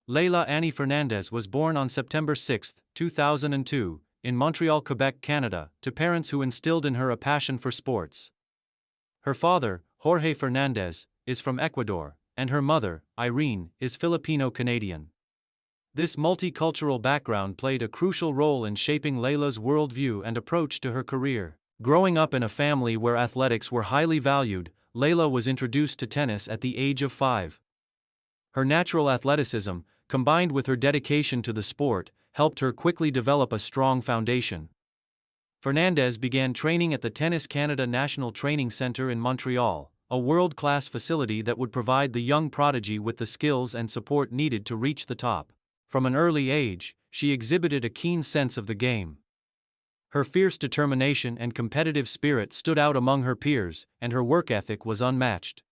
Leylah Annie Fernandez was born on September 6, 2002, in Montreal, Quebec, Canada, to parents who instilled in her a passion for sports. Her father, Jorge Fernandez, is from Ecuador, and her mother, Irene, is Filipino-Canadian. This multicultural background played a crucial role in shaping Leylah's worldview and approach to her career. Growing up in a family where athletics were highly valued, Leylah was introduced to tennis at the age of 5. Her natural athleticism, combined with her dedication to the sport, helped her quickly develop a strong foundation. Fernandez began training at the Tennis Canada National Training Centre in Montreal, a world-class facility that would provide the young prodigy with the skills and support needed to reach the top. From an early age, she exhibited a keen sense of the game. Her fierce determination and competitive spirit stood out among her peers, and her work ethic was unmatched.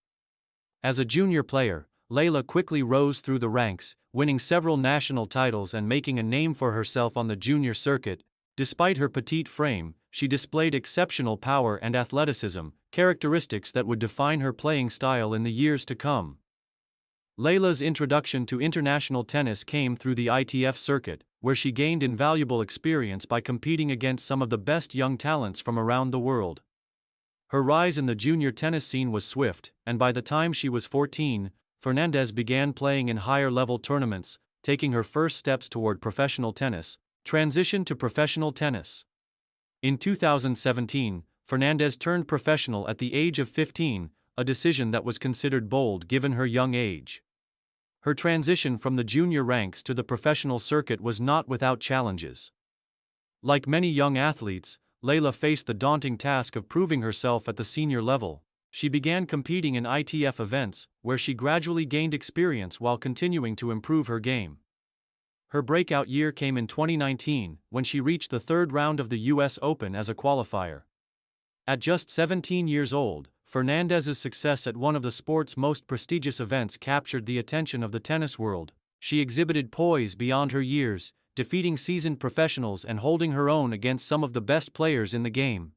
As a junior player, Leylah quickly rose through the ranks, winning several national titles and making a name for herself on the junior circuit. Despite her petite frame, she displayed exceptional power and athleticism, characteristics that would define her playing style in the years to come. Leylah's introduction to international tennis came through the ITF circuit, where she gained invaluable experience by competing against some of the best young talents from around the world. Her rise in the junior tennis scene was swift, and by the time she was 14, Fernandez began playing in higher-level tournaments, taking her first steps toward professional tennis. Transition to professional tennis. In 2017, Fernandez turned professional at the age of 15, a decision that was considered bold given her young age. Her transition from the junior ranks to the professional circuit was not without challenges. Like many young athletes, Leylah faced the daunting task of proving herself at the senior level. She began competing in ITF events, where she gradually gained experience while continuing to improve her game. Her breakout year came in 2019, when she reached the third round of the US Open as a qualifier. At just 17 years old, Fernandez's success at one of the sport's most prestigious events captured the attention of the tennis world. She exhibited poise beyond her years, defeating seasoned professionals and holding her own against some of the best players in the game.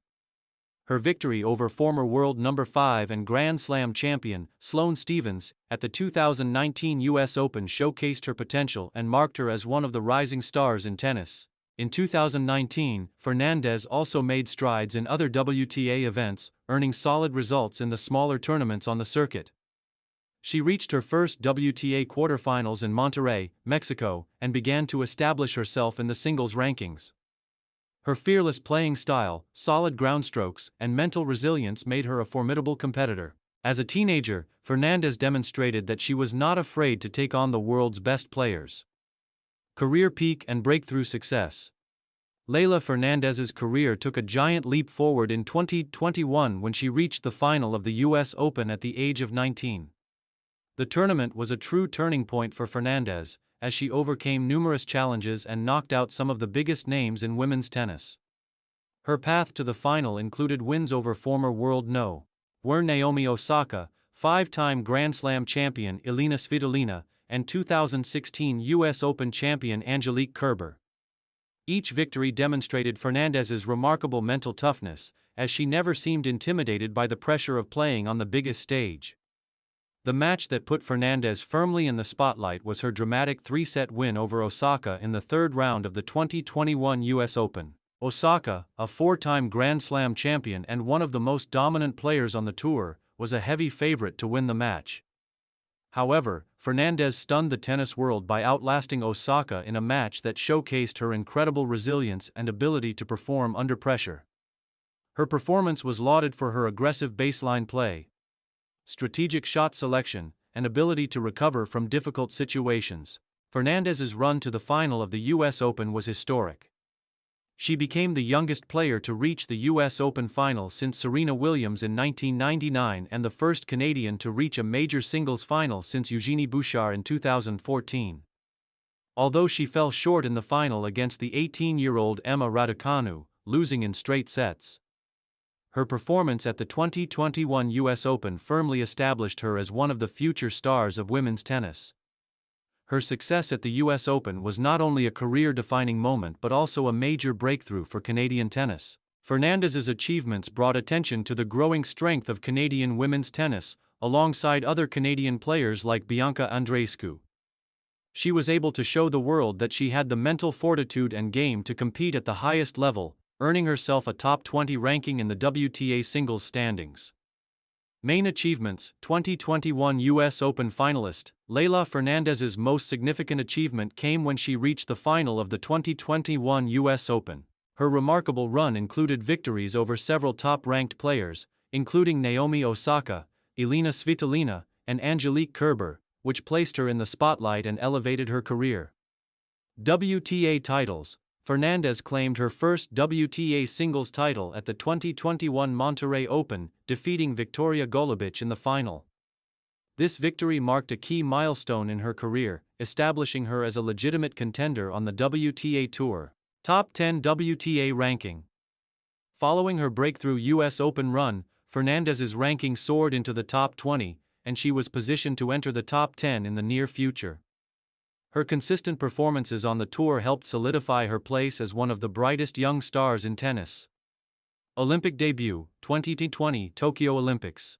Her victory over former world number 5 and Grand Slam champion, Sloane Stephens, at the 2019 US Open showcased her potential and marked her as one of the rising stars in tennis. In 2019, Fernandez also made strides in other WTA events, earning solid results in the smaller tournaments on the circuit. She reached her first WTA quarterfinals in Monterrey, Mexico, and began to establish herself in the singles rankings. Her fearless playing style, solid ground strokes, and mental resilience made her a formidable competitor. As a teenager, Fernandez demonstrated that she was not afraid to take on the world's best players. Career peak and breakthrough success. Leylah Fernandez's career took a giant leap forward in 2021 when she reached the final of the US Open at the age of 19. The tournament was a true turning point for Fernandez, as she overcame numerous challenges and knocked out some of the biggest names in women's tennis. Her path to the final included wins over former world No. 1 Naomi Osaka, 5-time Grand Slam champion Elina Svitolina, and 2016 US Open champion Angelique Kerber. Each victory demonstrated Fernandez's remarkable mental toughness, as she never seemed intimidated by the pressure of playing on the biggest stage. The match that put Fernandez firmly in the spotlight was her dramatic 3-set win over Osaka in the third round of the 2021 US Open. Osaka, a 4-time Grand Slam champion and one of the most dominant players on the tour, was a heavy favorite to win the match. However, Fernandez stunned the tennis world by outlasting Osaka in a match that showcased her incredible resilience and ability to perform under pressure. Her performance was lauded for her aggressive baseline play, strategic shot selection, and ability to recover from difficult situations. Fernandez's run to the final of the US Open was historic. She became the youngest player to reach the US Open final since Serena Williams in 1999 and the first Canadian to reach a major singles final since Eugenie Bouchard in 2014. Although she fell short in the final against the 18-year-old Emma Raducanu, losing in straight sets, her performance at the 2021 US Open firmly established her as one of the future stars of women's tennis. Her success at the US Open was not only a career-defining moment but also a major breakthrough for Canadian tennis. Fernandez's achievements brought attention to the growing strength of Canadian women's tennis, alongside other Canadian players like Bianca Andreescu. She was able to show the world that she had the mental fortitude and game to compete at the highest level, earning herself a top 20 ranking in the WTA singles standings. Main achievements: 2021 US Open finalist, Leylah Fernandez's most significant achievement came when she reached the final of the 2021 US Open. Her remarkable run included victories over several top-ranked players, including Naomi Osaka, Elina Svitolina, and Angelique Kerber, which placed her in the spotlight and elevated her career. WTA titles: Fernandez claimed her first WTA singles title at the 2021 Monterrey Open, defeating Victoria Golubic in the final. This victory marked a key milestone in her career, establishing her as a legitimate contender on the WTA Tour. Top 10 WTA ranking. Following her breakthrough US Open run, Fernandez's ranking soared into the top 20, and she was positioned to enter the top 10 in the near future. Her consistent performances on the tour helped solidify her place as one of the brightest young stars in tennis. Olympic debut: 2020 Tokyo Olympics.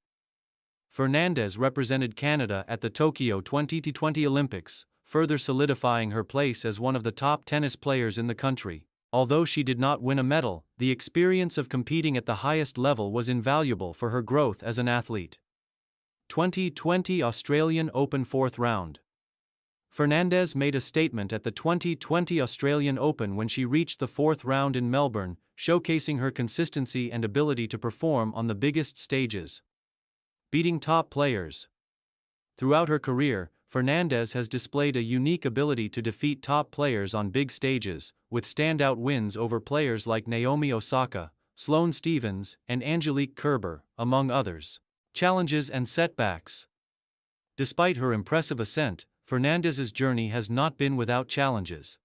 Fernandez represented Canada at the Tokyo 2020 Olympics, further solidifying her place as one of the top tennis players in the country. Although she did not win a medal, the experience of competing at the highest level was invaluable for her growth as an athlete. 2020 Australian Open fourth round. Fernandez made a statement at the 2020 Australian Open when she reached the fourth round in Melbourne, showcasing her consistency and ability to perform on the biggest stages. Beating top players. Throughout her career, Fernandez has displayed a unique ability to defeat top players on big stages, with standout wins over players like Naomi Osaka, Sloane Stephens, and Angelique Kerber, among others. Challenges and setbacks. Despite her impressive ascent, Fernandez's journey has not been without challenges.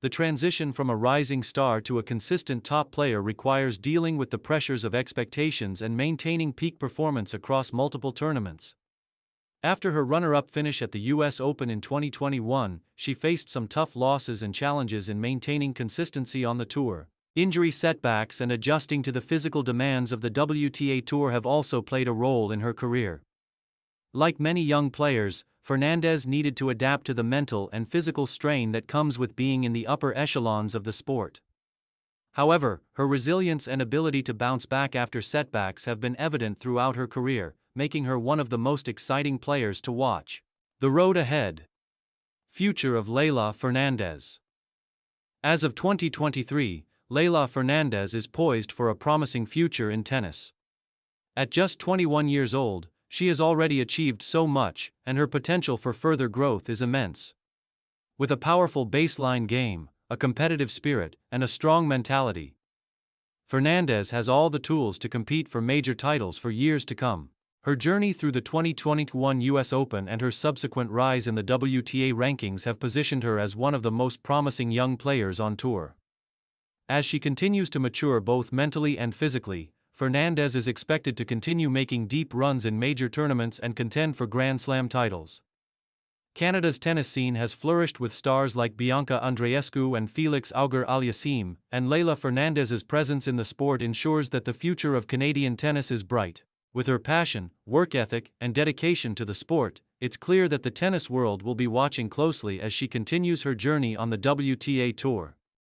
The transition from a rising star to a consistent top player requires dealing with the pressures of expectations and maintaining peak performance across multiple tournaments. After her runner-up finish at the US Open in 2021, she faced some tough losses and challenges in maintaining consistency on the tour. Injury setbacks and adjusting to the physical demands of the WTA Tour have also played a role in her career. Like many young players, Fernandez needed to adapt to the mental and physical strain that comes with being in the upper echelons of the sport. However, her resilience and ability to bounce back after setbacks have been evident throughout her career, making her one of the most exciting players to watch. The road ahead. Future of Leylah Fernandez. As of 2023, Leylah Fernandez is poised for a promising future in tennis. At just 21 years old, she has already achieved so much, and her potential for further growth is immense. With a powerful baseline game, a competitive spirit, and a strong mentality, Fernandez has all the tools to compete for major titles for years to come. Her journey through the 2021 US Open and her subsequent rise in the WTA rankings have positioned her as one of the most promising young players on tour. As she continues to mature both mentally and physically, Fernandez is expected to continue making deep runs in major tournaments and contend for Grand Slam titles. Canada's tennis scene has flourished with stars like Bianca Andreescu and Felix Auger-Aliassime, and Leylah Fernandez's presence in the sport ensures that the future of Canadian tennis is bright. With her passion, work ethic, and dedication to the sport, it's clear that the tennis world will be watching closely as she continues her journey on the WTA Tour.